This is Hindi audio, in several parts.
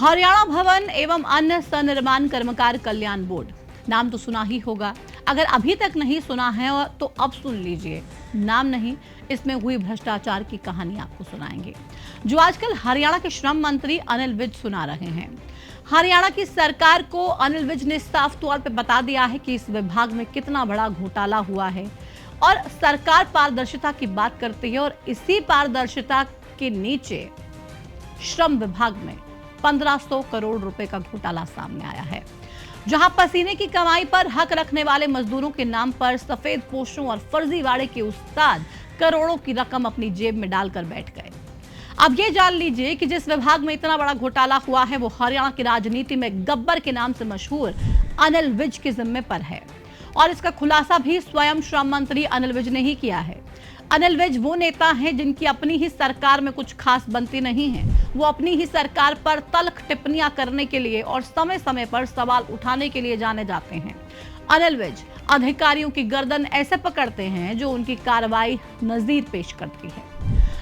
हरियाणा भवन एवं अन्य सनिर्माण कर्मकार कल्याण बोर्ड, नाम तो सुना ही होगा। अगर अभी तक नहीं सुना है तो अब सुन लीजिए। नाम नहीं, इसमें हुई भ्रष्टाचार की कहानी आपको सुनाएंगे, जो आजकल हरियाणा के श्रम मंत्री अनिल विज सुना रहे हैं। हरियाणा की सरकार को अनिल विज ने साफ तौर पर बता दिया है कि इस विभाग में कितना बड़ा घोटाला हुआ है और सरकार पारदर्शिता की बात करती है। और इसी पारदर्शिता के नीचे श्रम विभाग में 1500 करोड़ रुपए का घोटाला सामने आया है, जहां पसीने की कमाई पर हक रखने वाले मजदूरों के नाम पर सफेद पोशों और फर्जीवाड़े के उस्ताद करोड़ों की रकम अपनी जेब में डालकर बैठ गए। अब ये जान लीजिए कि जिस विभाग में इतना बड़ा घोटाला हुआ है वो हरियाणा की राजनीति में गब्बर के नाम से मशहूर अनिल विज के जिम्मे पर है। और इसका खुलासा भी स्वयं श्रम मंत्री अनिल विज ने ही किया है। अनिल विज वो नेता हैं जिनकी अपनी ही सरकार में कुछ खास बनती नहीं है। वो अपनी ही सरकार पर तल्ख टिप्पणियां करने के लिए और समय समय पर सवाल उठाने के लिए जाने जाते हैं। अनिल विज अधिकारियों की गर्दन ऐसे पकड़ते हैं जो उनकी कार्रवाई नजीर पेश करती है।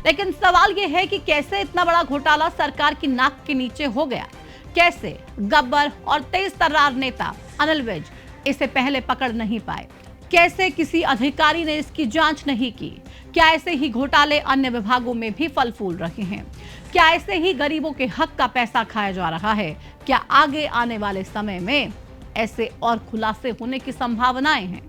लेकिन सवाल यह है कि कैसे इतना बड़ा घोटाला सरकार की नाक के नीचे हो गया। कैसे गब्बर और तेज तर्रार नेता अनिल विज इसे पहले पकड़ नहीं पाए। कैसे किसी अधिकारी ने इसकी जांच नहीं की। क्या ऐसे ही घोटाले अन्य विभागों में भी फल फूल रहे हैं। क्या ऐसे ही गरीबों के हक का पैसा खाया जा रहा है। क्या आगे आने वाले समय में ऐसे और खुलासे होने की संभावनाएं हैं।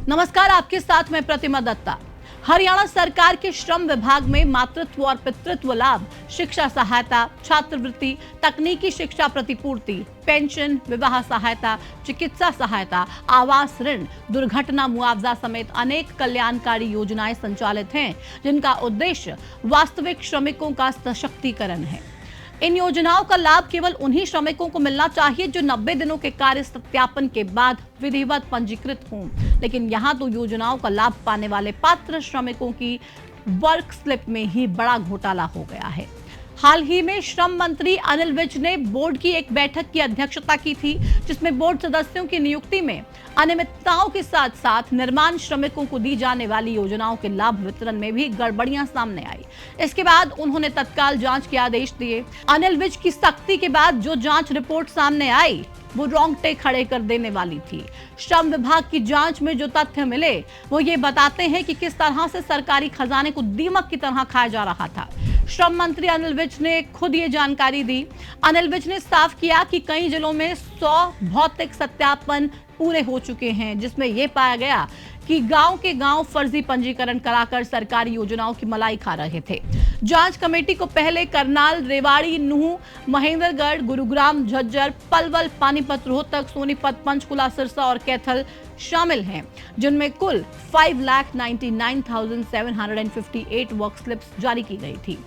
नमस्कार, आपके साथ मैं प्रतिमा दत्ता। हरियाणा सरकार के श्रम विभाग में मातृत्व और पितृत्व लाभ, शिक्षा सहायता, छात्रवृत्ति, तकनीकी शिक्षा प्रतिपूर्ति, पेंशन, विवाह सहायता, चिकित्सा सहायता, आवास ऋण, दुर्घटना मुआवजा समेत अनेक कल्याणकारी योजनाएं संचालित हैं, जिनका उद्देश्य वास्तविक श्रमिकों का सशक्तिकरण है। इन योजनाओं का लाभ केवल उन्हीं श्रमिकों को मिलना चाहिए जो 90 दिनों के कार्य सत्यापन के बाद विधिवत पंजीकृत हों। लेकिन यहाँ तो योजनाओं का लाभ पाने वाले पात्र श्रमिकों की वर्क स्लिप में ही बड़ा घोटाला हो गया है। हाल ही में श्रम मंत्री अनिल विज ने बोर्ड की एक बैठक की अध्यक्षता की थी, जिसमें बोर्ड सदस्यों की नियुक्ति में अनियमितताओं के साथ साथ निर्माण श्रमिकों को दी जाने वाली योजनाओं के लाभ वितरण में भी गड़बड़ियां सामने आई। इसके बाद उन्होंने तत्काल जांच के आदेश दिए। अनिल विज की सख्ती के बाद जो जांच रिपोर्ट सामने आई वो रोंगटे खड़े कर देने वाली थी। श्रम विभाग की जांच में जो तथ्य मिले वो ये बताते हैं कि किस तरह से सरकारी खजाने को दीमक की तरह खाया जा रहा था। श्रम मंत्री अनिल विज ने खुद ये जानकारी दी। अनिल विज ने साफ किया कि कई जिलों में 100 भौतिक सत्यापन पूरे हो चुके हैं, जिसमें यह पाया गया कि गांव के गांव फर्जी पंजीकरण कराकर सरकारी योजनाओं की मलाई खा रहे थे। जांच कमेटी को पहले करनाल, रेवाड़ी, नूह, महेंद्रगढ़, गुरुग्राम, झज्जर, पलवल, पानीपत, रोहतक, सोनीपत, पंचकुला, सिरसा और कैथल शामिल हैं, जिनमें कुल 5,99,758 वर्क स्लिप्स जारी की गई थी,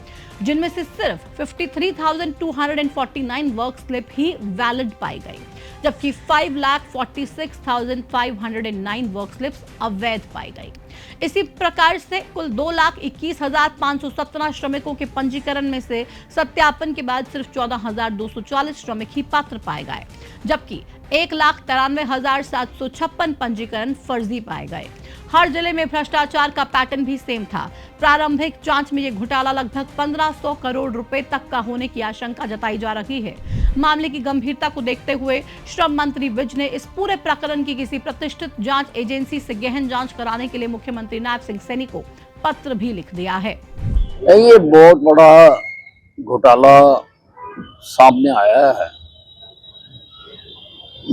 जिनमें से सिर्फ 53,249 वर्क स्लिप ही वैलिड पाई गई, जबकि 5,46,509 वर्क स्लिप्स अवैध पाई गई। इसी प्रकार से कुल 2,21,517 श्रमिकों के पंजीकरण में से सत्यापन के बाद सिर्फ 14,240 श्रमिक ही पात्र पाए गए, जबकि 1,93,756 पंजीकरण फर्जी पाए गए। हर जिले में भ्रष्टाचार का पैटर्न भी सेम था। प्रारंभिक जांच में यह घोटाला लगभग 1500 करोड़ रुपए तक का होने की आशंका जताई जा रही है। मामले की गंभीरता को देखते हुए श्रम मंत्री विज ने इस पूरे प्रकरण की किसी प्रतिष्ठित जांच एजेंसी से गहन जांच कराने के लिए मुख्यमंत्री नायब सिंह सैनी को पत्र भी लिख दिया है। ये बहुत बड़ा घोटाला सामने आया है।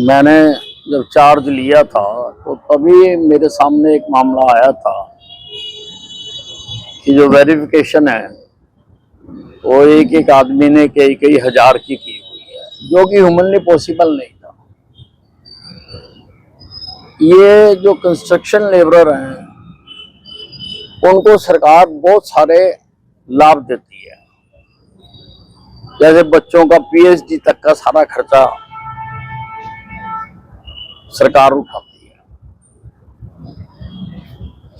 मैंने जब चार्ज लिया था तो तभी मेरे सामने एक मामला आया था कि जो वेरिफिकेशन है वो एक एक आदमी ने कई कई हजार की हुई है, जो कि ह्यूमनली पॉसिबल नहीं था। ये जो कंस्ट्रक्शन लेबरर हैं उनको सरकार बहुत सारे लाभ देती है, जैसे बच्चों का PhD तक का सारा खर्चा सरकार उठाती है,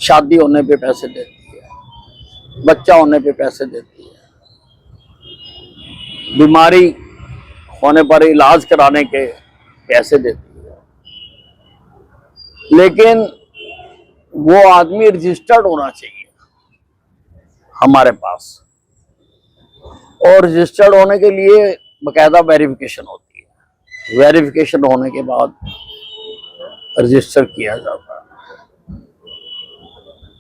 शादी होने पे पैसे देती है, बच्चा होने पे पैसे देती है, बीमारी होने पर इलाज कराने के पैसे देती है। लेकिन वो आदमी रजिस्टर्ड होना चाहिए हमारे पास, और रजिस्टर्ड होने के लिए बकायदा वेरिफिकेशन होती है। वेरिफिकेशन होने के बाद रजिस्टर किया जाता है।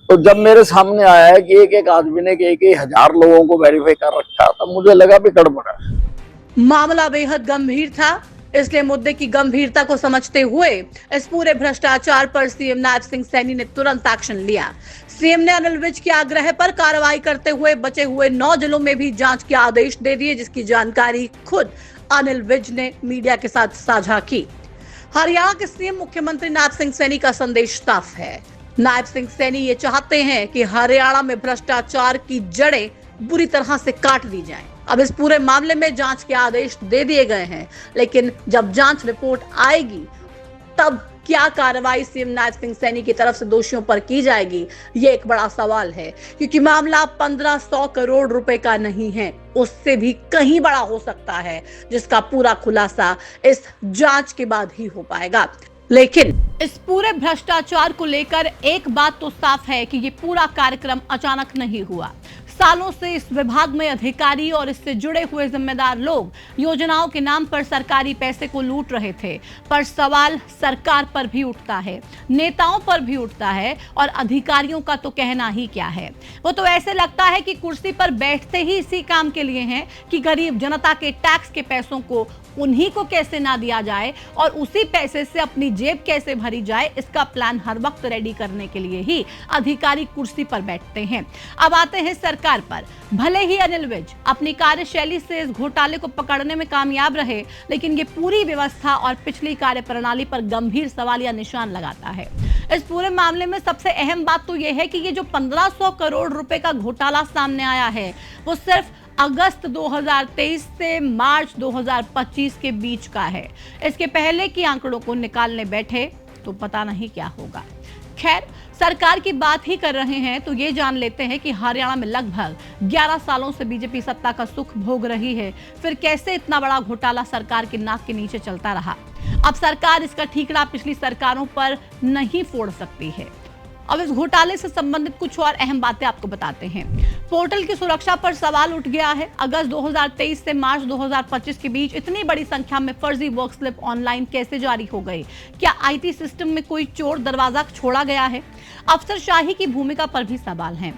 तो जब मेरे सामने आया है कि एक एक आदमी ने एक 1000 लोगों को वेरीफाई कर रखा, तब मुझे लगा भी गड़बड़ है। मामला बेहद गंभीर था, इसलिए मुद्दे की गंभीरता को समझते हुए इस पूरे भ्रष्टाचार पर सीएम नायब सिंह सैनी ने तुरंत एक्शन लिया। सीएम ने अनिल विज के आग्रह पर कार्रवाई करते हुए बचे हुए 9 जिलों में भी जांच के आदेश दे दिए, जिसकी जानकारी खुद अनिल विज ने मीडिया के साथ साझा की। हरियाणा के सीएम मुख्यमंत्री नायब सिंह सैनी का संदेश साफ है। नायब सिंह सैनी ये चाहते हैं कि हरियाणा में भ्रष्टाचार की जड़ें बुरी तरह से काट दी जाएं। अब इस पूरे मामले में जांच के आदेश दे दिए गए हैं, लेकिन जब जांच रिपोर्ट आएगी तब क्या कार्रवाई सीएम नायब सिंह सैनी की तरफ से दोषियों पर की जाएगी, ये एक बड़ा सवाल है। क्योंकि मामला 1500 करोड़ रुपए का नहीं है, उससे भी कहीं बड़ा हो सकता है, जिसका पूरा खुलासा इस जांच के बाद ही हो पाएगा। लेकिन इस पूरे भ्रष्टाचार को लेकर एक बात तो साफ है कि ये पूरा कार्यक्रम अचानक नहीं हुआ। सालों से इस विभाग में अधिकारी और इससे जुड़े हुए जिम्मेदार लोग योजनाओं के नाम पर सरकारी पैसे को लूट रहे थे। पर सवाल सरकार पर भी उठता है, नेताओं पर भी उठता है, और अधिकारियों का तो कहना ही क्या है। वो तो ऐसे लगता है कि कुर्सी पर बैठते ही इसी काम के लिए हैं कि गरीब जनता के टैक्स के पैसों को उन्हीं को कैसे ना दिया जाए और उसी पैसे से अपनी जेब कैसे भरी जाए, इसका प्लान हर वक्त रेडी करने के लिए ही अधिकारी कुर्सी पर बैठते हैं। अब आते हैं सरकार पर। भले ही अनिल विज अपनी कार्यशैली से इस घोटाले को पकड़ने में कामयाब रहे, लेकिन ये पूरी व्यवस्था और पिछली कार्यप्रणाली पर गंभीर सवाल या निशान लगाता है। इस पूरे मामले में सबसे अहम बात तो यह है कि ये जो 1500 करोड़ रुपए का घोटाला सामने आया है, वो सिर्फ अगस्त 2023 से मार्च 2025 के बीच का है। इसके पहले के आंकड़ों को निकालने बैठे तो पता नहीं क्या होगा। खैर, सरकार की बात ही कर रहे हैं तो ये जान लेते हैं कि हरियाणा में लगभग 11 सालों से बीजेपी सत्ता का सुख भोग रही है। फिर कैसे इतना बड़ा घोटाला सरकार के नाक के नीचे चलता रहा। अब सरकार इसका ठीकरा पिछली सरकारों पर नहीं फोड़ सकती है। अब इस घोटाले से संबंधित कुछ और अहम बातें आपको बताते हैं। पोर्टल की सुरक्षा पर सवाल उठ गया है। अगस्त 2023 से मार्च 2025 के बीच इतनी बड़ी संख्या में फर्जी वर्क स्लिप ऑनलाइन कैसे जारी हो गई? क्या आईटी सिस्टम में कोई चोर दरवाजा छोड़ा गया है? अफसरशाही की भूमिका पर भी सवाल है।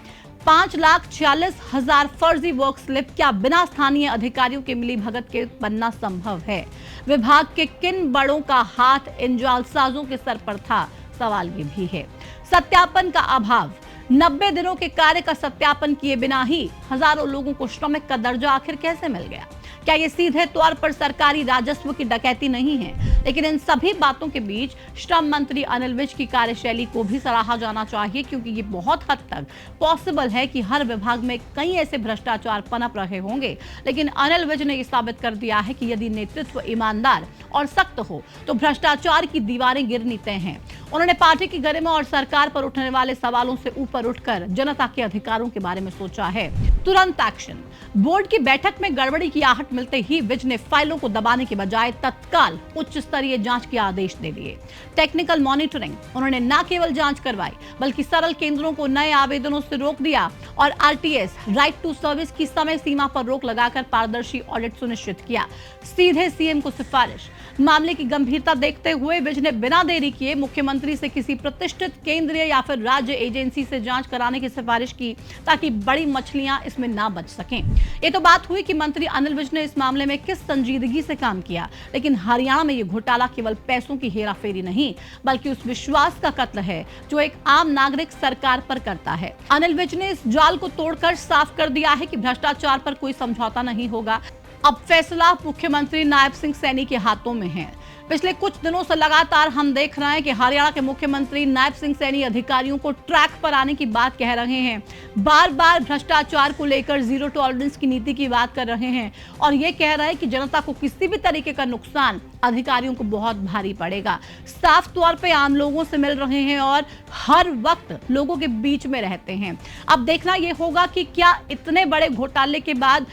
5,40,000 फर्जी वर्क स्लिप क्या बिना स्थानीय अधिकारियों के मिली भगत के बनना संभव है? विभाग के किन बड़ों का हाथ इन जालसाजों के सर पर था? सवाल ये भी है। सत्यापन का अभाव। 90 दिनों के कार्य का सत्यापन किए बिना ही हजारों लोगों को श्रमिक का दर्जा आखिर कैसे मिल गया? क्या ये सीधे तौर पर सरकारी राजस्व की डकैती नहीं है? लेकिन इन सभी बातों के बीच श्रम मंत्री अनिल विज की कार्यशैली को भी सराहा जाना चाहिए, क्योंकि ये बहुत हद तक पॉसिबल है कि हर विभाग में कई ऐसे भ्रष्टाचार पनप रहे होंगे, लेकिन अनिल विज ने ये साबित कर दिया है कि यदि नेतृत्व ईमानदार और सख्त हो तो भ्रष्टाचार की दीवारें गिरनी तय हैं। उन्होंने पार्टी की गरिमा और सरकार पर उठने वाले सवालों से ऊपर उठकर जनता के अधिकारों के बारे में सोचा है। तुरंत एक्शन। बोर्ड की बैठक में गड़बड़ी की आहट मिलते ही विज ने फाइलों को दबाने के बजाय तत्काल उच्च स्तरीय जांच के आदेश दे दिए। Technical monitoring. उन्होंने न केवल जांच करवाई बल्कि सरल केंद्रों को नए आवेदनों से रोक दिया और आरटीएस राइट टू सर्विस की समय सीमा पर रोक लगाकर पारदर्शी ऑडिट सुनिश्चित किया। सीधे सीएम को सिफारिश। मामले की गंभीरता देखते हुए विज ने बिना देरी किए मुख्यमंत्री से किसी प्रतिष्ठित केंद्रीय या फिर राज्य एजेंसी से जांच कराने की सिफारिश की, ताकि बड़ी मछलियां इसमें ना बच सकें। ये तो बात हुई कि मंत्री अनिल विज ने इस मामले में किस संजीदगी से काम किया, लेकिन हरियाणा में ये घोटाला केवल पैसों की हेराफेरी नहीं बल्कि उस विश्वास का कत्ल है जो एक आम नागरिक सरकार पर करता है। अनिल विज ने इस जाल को तोड़कर साफ कर दिया है कि भ्रष्टाचार पर कोई समझौता नहीं होगा। अब फैसला मुख्यमंत्री नायब सिंह सैनी के हाथों में है। पिछले कुछ दिनों से लगातार हम देख रहे हैं कि हरियाणा के मुख्यमंत्री नायब सिंह सैनी अधिकारियों को ट्रैक पर आने की बात कह रहे हैं। बार बार भ्रष्टाचार को लेकर जीरो टॉलरेंस की नीति की बात कर रहे हैं और ये कह रहे हैं कि जनता को किसी भी तरीके का नुकसान अधिकारियों को बहुत भारी पड़ेगा। साफ तौर पे आम लोगों से मिल रहे हैं और हर वक्त लोगों के बीच में रहते हैं। अब देखना यह होगा कि क्या इतने बड़े घोटाले के बाद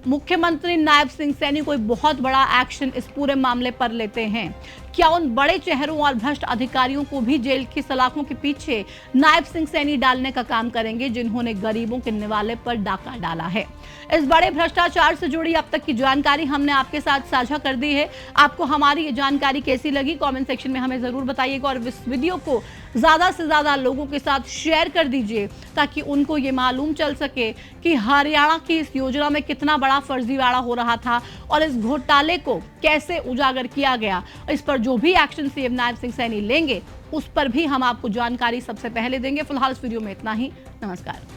मुख्यमंत्री नायब सिंह सैनी कोई बहुत बड़ा एक्शन इस पूरे मामले पर लेते हैं। क्या उन बड़े चेहरों और भ्रष्ट अधिकारियों को भी जेल की सलाखों के पीछे नायब सिंह सैनी डालने का काम करेंगे, जिन्होंने गरीबों के निवाले पर डाका डाला है? इस बड़े भ्रष्टाचार से जुड़ी अब तक की जानकारी हमने आपके साथ साझा कर दी है। आपको हमारी ये जानकारी कैसी लगी, कमेंट सेक्शन में हमें जरूर बताइएगा और इस वीडियो को ज्यादा से ज्यादा लोगों के साथ शेयर कर दीजिए, ताकि उनको ये मालूम चल सके कि हरियाणा की इस योजना में कितना बड़ा फर्जीवाड़ा हो रहा था और इस घोटाले को कैसे उजागर किया गया। इस पर जो भी एक्शन सीएम नायब सिंह सैनी लेंगे, उस पर भी हम आपको जानकारी सबसे पहले देंगे। फिलहाल इस वीडियो में इतना ही। नमस्कार।